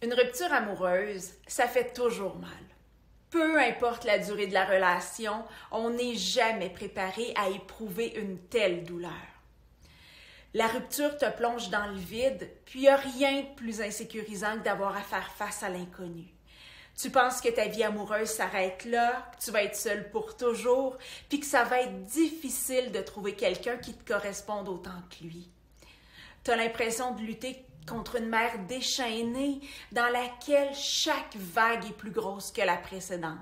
Une rupture amoureuse, ça fait toujours mal. Peu importe la durée de la relation, on n'est jamais préparé à éprouver une telle douleur. La rupture te plonge dans le vide, puis il n'y a rien de plus insécurisant que d'avoir à faire face à l'inconnu. Tu penses que ta vie amoureuse s'arrête là, que tu vas être seule pour toujours, puis que ça va être difficile de trouver quelqu'un qui te corresponde autant que lui. Tu as l'impression de lutter contre une mer déchaînée dans laquelle chaque vague est plus grosse que la précédente.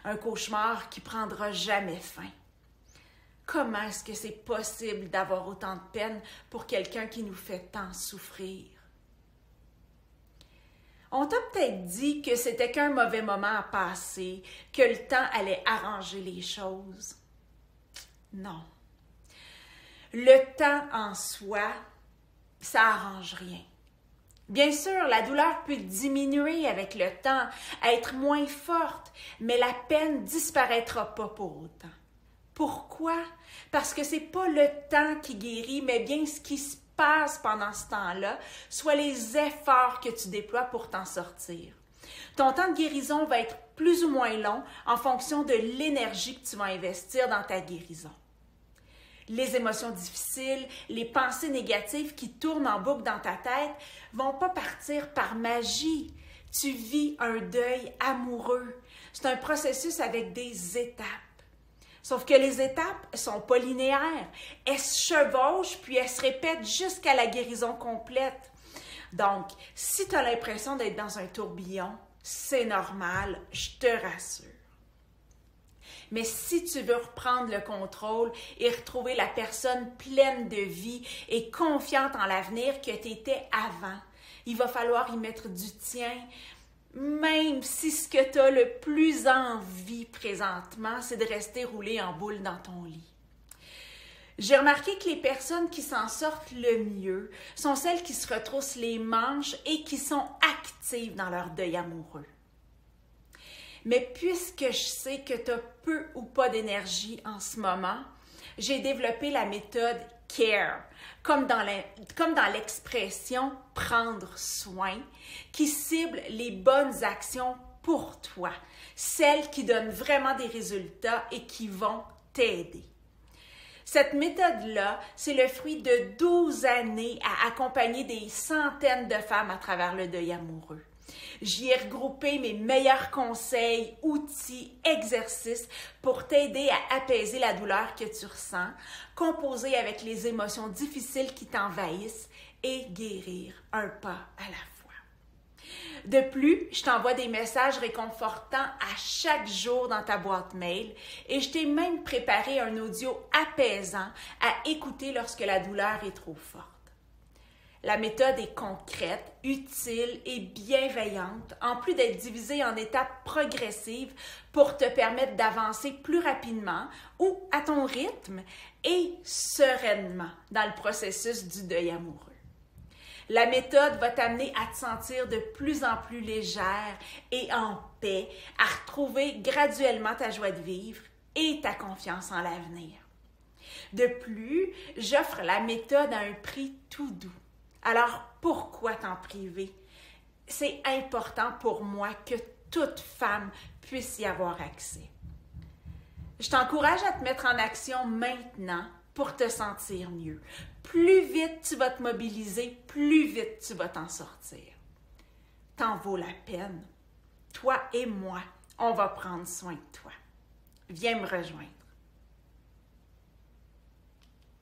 Un cauchemar qui prendra jamais fin. Comment est-ce que c'est possible d'avoir autant de peine pour quelqu'un qui nous fait tant souffrir? On t'a peut-être dit que c'était qu'un mauvais moment à passer, que le temps allait arranger les choses. Non. Le temps en soi, ça arrange rien. Bien sûr, la douleur peut diminuer avec le temps, être moins forte, mais la peine disparaîtra pas pour autant. Pourquoi? Parce que c'est pas le temps qui guérit, mais bien ce qui se passe pendant ce temps-là, soit les efforts que tu déploies pour t'en sortir. Ton temps de guérison va être plus ou moins long en fonction de l'énergie que tu vas investir dans ta guérison. Les émotions difficiles, les pensées négatives qui tournent en boucle dans ta tête vont pas partir par magie. Tu vis un deuil amoureux. C'est un processus avec des étapes. Sauf que les étapes sont pas linéaires. Elles se chevauchent puis elles se répètent jusqu'à la guérison complète. Donc, si tu as l'impression d'être dans un tourbillon, c'est normal, je te rassure. Mais si tu veux reprendre le contrôle et retrouver la personne pleine de vie et confiante en l'avenir que tu étais avant, il va falloir y mettre du tien, même si ce que tu as le plus envie présentement, c'est de rester roulé en boule dans ton lit. J'ai remarqué que les personnes qui s'en sortent le mieux sont celles qui se retroussent les manches et qui sont actives dans leur deuil amoureux. Mais puisque je sais que tu as peu ou pas d'énergie en ce moment, j'ai développé la méthode CARE, comme dans l'expression « prendre soin », qui cible les bonnes actions pour toi, celles qui donnent vraiment des résultats et qui vont t'aider. Cette méthode-là, c'est le fruit de 12 années à accompagner des centaines de femmes à travers le deuil amoureux. J'y ai regroupé mes meilleurs conseils, outils, exercices pour t'aider à apaiser la douleur que tu ressens, composer avec les émotions difficiles qui t'envahissent et guérir un pas à la fois. De plus, je t'envoie des messages réconfortants à chaque jour dans ta boîte mail et je t'ai même préparé un audio apaisant à écouter lorsque la douleur est trop forte. La méthode est concrète, utile et bienveillante, en plus d'être divisée en étapes progressives pour te permettre d'avancer plus rapidement ou à ton rythme et sereinement dans le processus du deuil amoureux. La méthode va t'amener à te sentir de plus en plus légère et en paix, à retrouver graduellement ta joie de vivre et ta confiance en l'avenir. De plus, j'offre la méthode à un prix tout doux. Alors, pourquoi t'en priver? C'est important pour moi que toute femme puisse y avoir accès. Je t'encourage à te mettre en action maintenant pour te sentir mieux. Plus vite tu vas te mobiliser, plus vite tu vas t'en sortir. T'en vaut la peine. Toi et moi, on va prendre soin de toi. Viens me rejoindre.